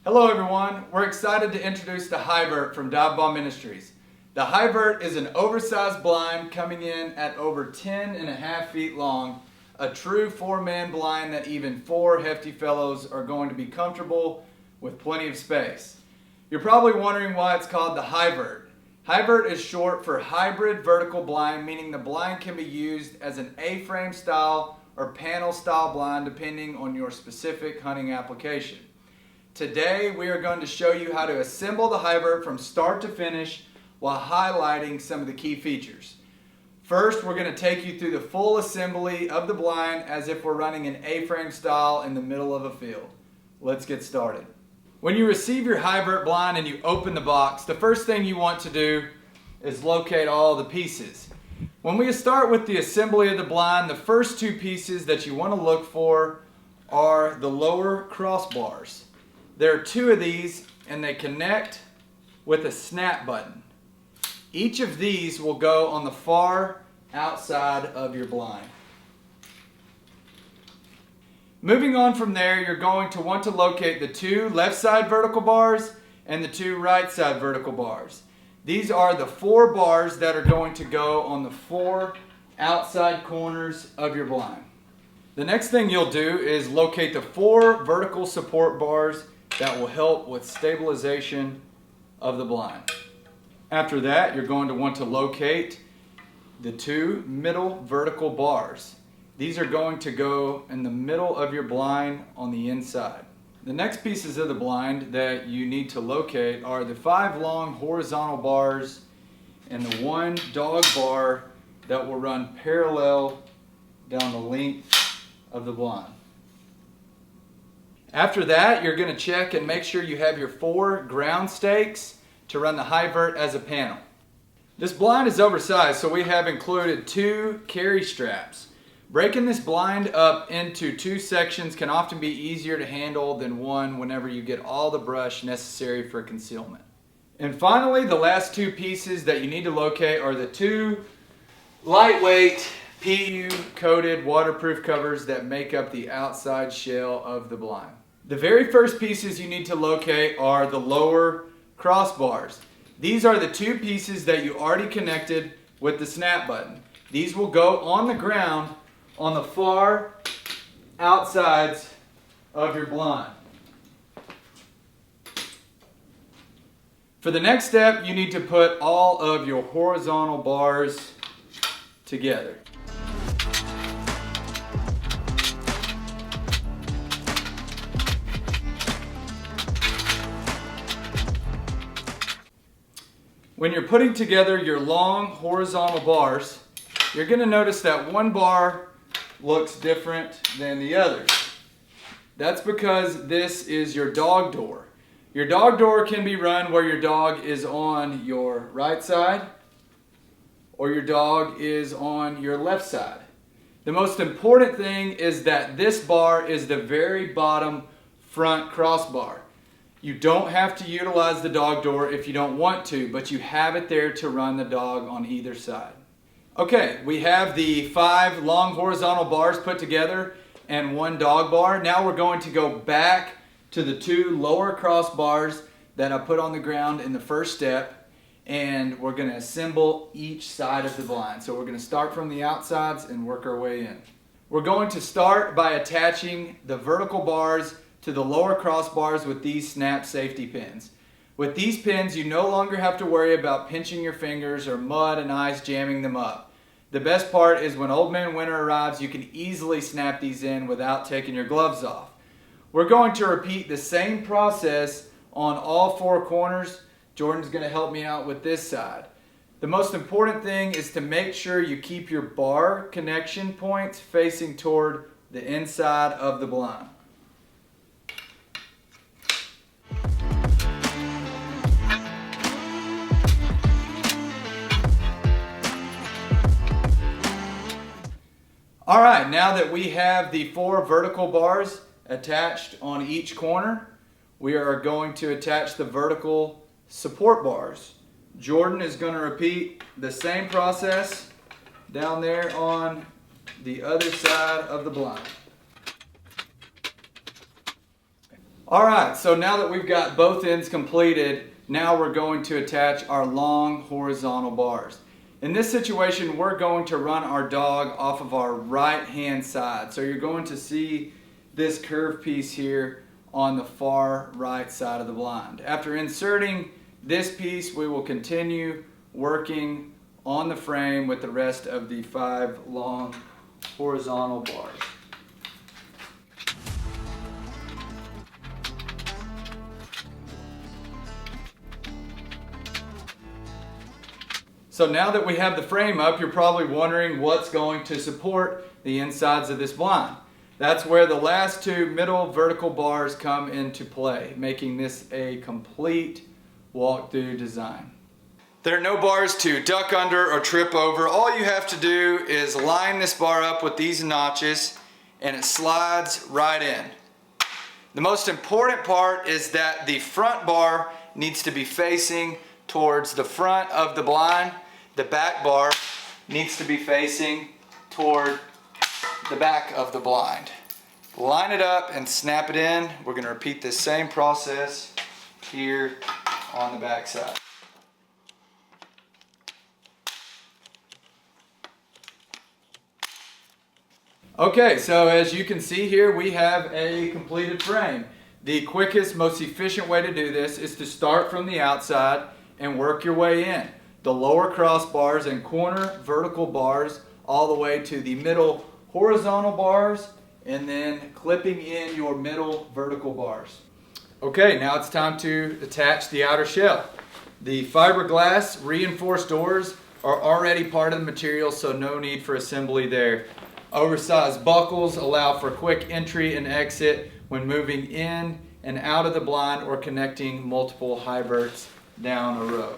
Hello everyone, we're excited to introduce the Hybert from Dive Bomb Ministries. The Hybert is an oversized blind coming in at over 10.5 feet long, a true 4-man blind that even 4 hefty fellows are going to be comfortable with plenty of space. You're probably wondering why it's called the Hybert. Hybert is short for hybrid vertical blind, meaning the blind can be used as an A-frame style or panel style blind depending on your specific hunting application. Today we are going to show you how to assemble the Hybert from start to finish while highlighting some of the key features. First, we're going to take you through the full assembly of the blind as if we're running an A-frame style in the middle of a field. Let's get started. When you receive your Hybert blind and you open the box, the first thing you want to do is locate all the pieces. When we start with the assembly of the blind, the first 2 pieces that you want to look for are the lower crossbars. There are 2 of these and they connect with a snap button. Each of these will go on the far outside of your blind. Moving on from there, you're going to want to locate the 2 left side vertical bars and the 2 right side vertical bars. These are the 4 bars that are going to go on the 4 outside corners of your blind. The next thing you'll do is locate the 4 vertical support bars that will help with stabilization of the blind. After that, you're going to want to locate the 2 middle vertical bars. These are going to go in the middle of your blind on the inside. The next pieces of the blind that you need to locate are the 5 long horizontal bars and the 1 dog bar that will run parallel down the length of the blind. After that, you're going to check and make sure you have your 4 ground stakes to run the Hybert as a panel. This blind is oversized, so we have included 2 carry straps. Breaking this blind up into 2 sections can often be easier to handle than one whenever you get all the brush necessary for concealment. And finally, the last 2 pieces that you need to locate are the 2 lightweight PU coated waterproof covers that make up the outside shell of the blind. The very first pieces you need to locate are the lower crossbars. These are the 2 pieces that you already connected with the snap button. These will go on the ground on the far outsides of your blind. For the next step, you need to put all of your horizontal bars together. When you're putting together your long horizontal bars, you're going to notice that one bar looks different than the others. That's because this is your dog door. Your dog door can be run where your dog is on your right side or your dog is on your left side. The most important thing is that this bar is the very bottom front crossbar. You don't have to utilize the dog door if you don't want to, but you have it there to run the dog on either side. Okay, we have the 5 long horizontal bars put together and 1 dog bar. Now we're going to go back to the 2 lower crossbars that I put on the ground in the first step, and we're going to assemble each side of the blind. So we're going to start from the outsides and work our way in. We're going to start by attaching the vertical bars to the lower crossbars with these snap safety pins. With these pins, you no longer have to worry about pinching your fingers or mud and ice jamming them up. The best part is when Old Man Winter arrives, you can easily snap these in without taking your gloves off. We're going to repeat the same process on all 4 corners. Jordan's going to help me out with this side. The most important thing is to make sure you keep your bar connection points facing toward the inside of the blind. Alright, now that we have the 4 vertical bars attached on each corner, we are going to attach the vertical support bars. Jordan is going to repeat the same process down there on the other side of the blind. All right, so now that we've got both ends completed, now we're going to attach our long horizontal bars. In this situation, we're going to run our dog off of our right hand side. So you're going to see this curved piece here on the far right side of the blind. After inserting this piece, we will continue working on the frame with the rest of the 5 long horizontal bars. So now that we have the frame up, you're probably wondering what's going to support the insides of this blind. That's where the last 2 middle vertical bars come into play, making this a complete walk-through design. There are no bars to duck under or trip over. All you have to do is line this bar up with these notches and it slides right in. The most important part is that the front bar needs to be facing towards the front of the blind. The back bar needs to be facing toward the back of the blind. Line it up and snap it in. We're going to repeat this same process here on the back side. Okay, so as you can see here, we have a completed frame. The quickest, most efficient way to do this is to start from the outside and work your way in. The lower crossbars and corner vertical bars all the way to the middle horizontal bars, and then clipping in your middle vertical bars. Okay, now it's time to attach the outer shell. The fiberglass reinforced doors are already part of the material, so no need for assembly there. Oversized buckles allow for quick entry and exit when moving in and out of the blind or connecting multiple Hyverts down a row.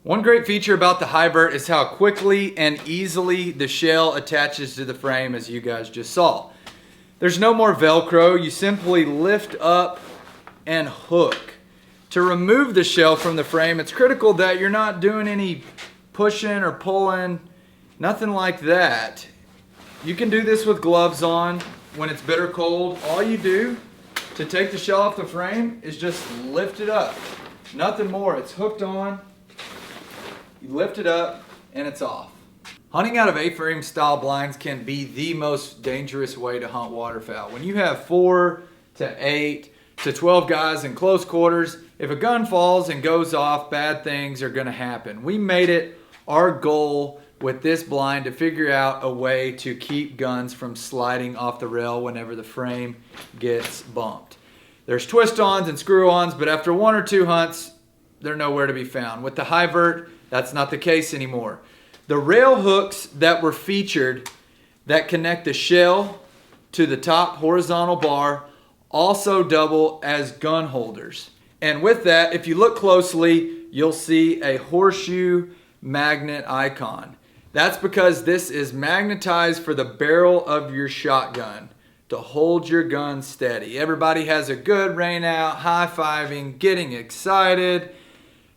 One great feature about the Hybert is how quickly and easily the shell attaches to the frame, as you guys just saw. There's no more Velcro. You simply lift up and hook. To remove the shell from the frame, it's critical that you're not doing any pushing or pulling, nothing like that. You can do this with gloves on when it's bitter cold. All you do to take the shell off the frame is just lift it up. Nothing more. It's hooked on. You lift it up and it's off. Hunting out of A-frame style blinds can be the most dangerous way to hunt waterfowl. When you have 4 to 8 to 12 guys in close quarters, if a gun falls and goes off, bad things are going to happen. We made it our goal with this blind to figure out a way to keep guns from sliding off the rail whenever the frame gets bumped. There's twist-ons and screw-ons, but after 1 or 2 hunts, they're nowhere to be found. With the Hybert, that's not the case anymore. The rail hooks that were featured that connect the shell to the top horizontal bar also double as gun holders. And with that, if you look closely, you'll see a horseshoe magnet icon. That's because this is magnetized for the barrel of your shotgun to hold your gun steady. Everybody has a good rain out, high-fiving, getting excited.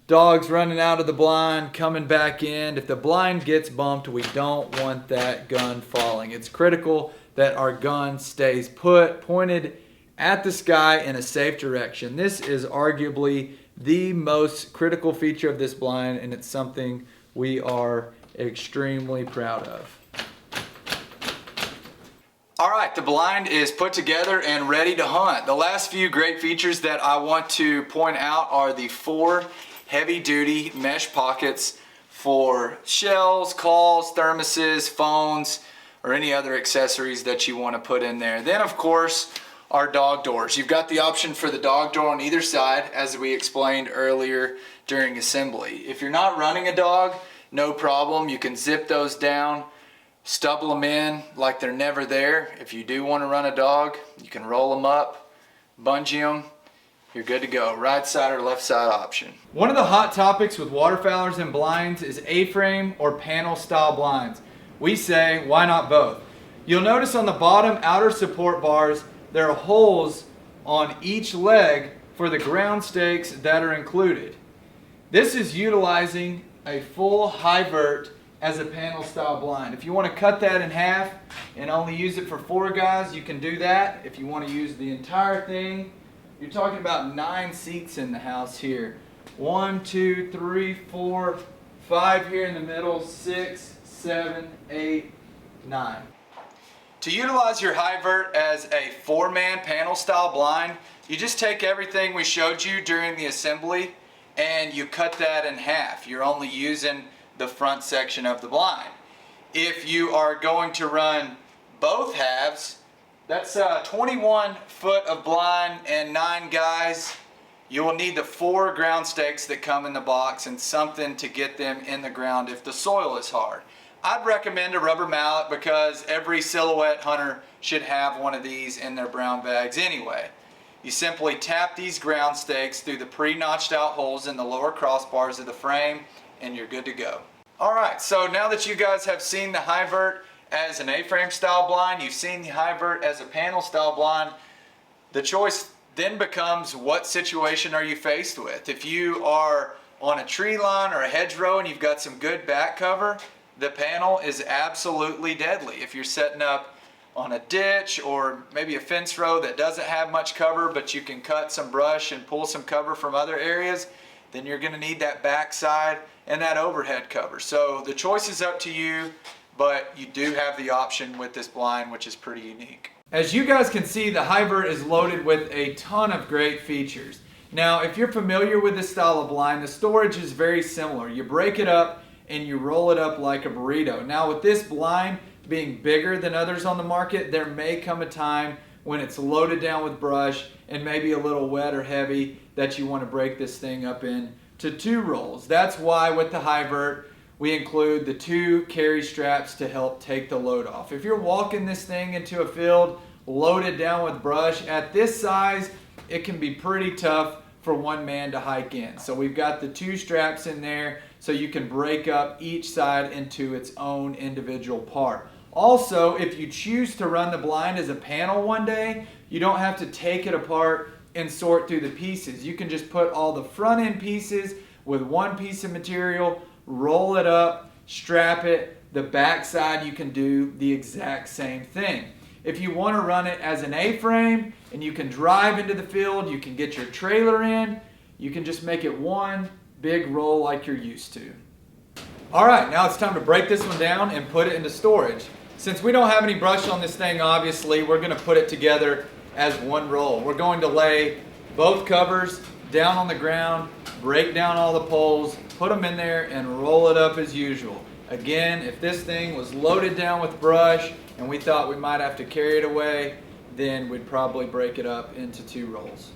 Dogs running out of the blind, coming back in. If the blind gets bumped, we don't want that gun falling. It's critical that our gun stays put, pointed at the sky in a safe direction. This is arguably the most critical feature of this blind, and it's something we are extremely proud of. All right, the blind is put together and ready to hunt. The last few great features that I want to point out are the 4 heavy-duty mesh pockets for shells, calls, thermoses, phones, or any other accessories that you want to put in there. Then, of course, our dog doors. You've got the option for the dog door on either side, as we explained earlier during assembly. If you're not running a dog, no problem. You can zip those down, stubble them in like they're never there. If you do want to run a dog, you can roll them up, bungee them. You're good to go. Right side or left side option. One of the hot topics with waterfowlers and blinds is A-frame or panel style blinds. We say, why not both? You'll notice on the bottom outer support bars, there are holes on each leg for the ground stakes that are included. This is utilizing a full HyVert as a panel style blind. If you want to cut that in half and only use it for 4 guys, you can do that. If you want to use the entire thing, you're talking about 9 seats in the house here. 1, 2, 3, 4, 5 here in the middle, 6, 7, 8, 9. To utilize your HyVert as a 4-man panel style blind, you just take everything we showed you during the assembly and you cut that in half. You're only using the front section of the blind. If you are going to run both halves, that's 21 foot of blind and 9 guys. You will need the 4 ground stakes that come in the box and something to get them in the ground if the soil is hard. I'd recommend a rubber mallet because every silhouette hunter should have one of these in their brown bags anyway. You simply tap these ground stakes through the pre-notched out holes in the lower crossbars of the frame and you're good to go. Alright, so now that you guys have seen the HyVert as an A-frame style blind, you've seen the HyVert as a panel style blind, the choice then becomes what situation are you faced with. If you are on a tree line or a hedgerow and you've got some good back cover, the panel is absolutely deadly. If you're setting up on a ditch or maybe a fence row that doesn't have much cover but you can cut some brush and pull some cover from other areas, then you're going to need that back side and that overhead cover. So the choice is up to you, but you do have the option with this blind, which is pretty unique. As you guys can see, the HyVert is loaded with a ton of great features. Now, if you're familiar with this style of blind, the storage is very similar. You break it up and you roll it up like a burrito. Now, with this blind being bigger than others on the market, there may come a time when it's loaded down with brush and maybe a little wet or heavy that you want to break this thing up into 2 rolls. That's why with the HyVert, we include the 2 carry straps to help take the load off. If you're walking this thing into a field loaded down with brush, at this size, it can be pretty tough for one man to hike in. So we've got the 2 straps in there so you can break up each side into its own individual part. Also, if you choose to run the blind as a panel one day, you don't have to take it apart and sort through the pieces. You can just put all the front end pieces with 1 piece of material, roll it up, strap it. The back side you can do the exact same thing. If you want to run it as an A-frame and you can drive into the field, you can get your trailer in, you can just make it one big roll like you're used to. Alright, now it's time to break this one down and put it into storage. Since we don't have any brush on this thing, obviously, we're going to put it together as one roll. We're going to lay both covers down on the ground, break down all the poles, put them in there, and roll it up as usual. Again, if this thing was loaded down with brush and we thought we might have to carry it away, then we'd probably break it up into 2 rolls.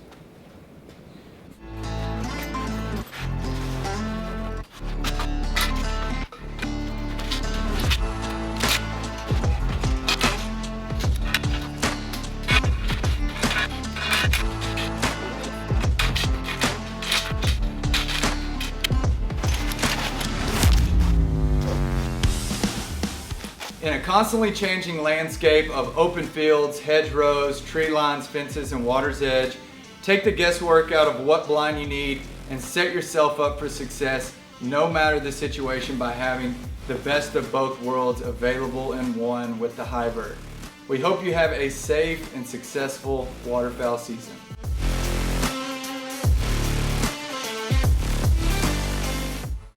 In a constantly changing landscape of open fields, hedgerows, tree lines, fences, and water's edge, take the guesswork out of what blind you need and set yourself up for success no matter the situation by having the best of both worlds available in one with the HyVert. We hope you have a safe and successful waterfowl season.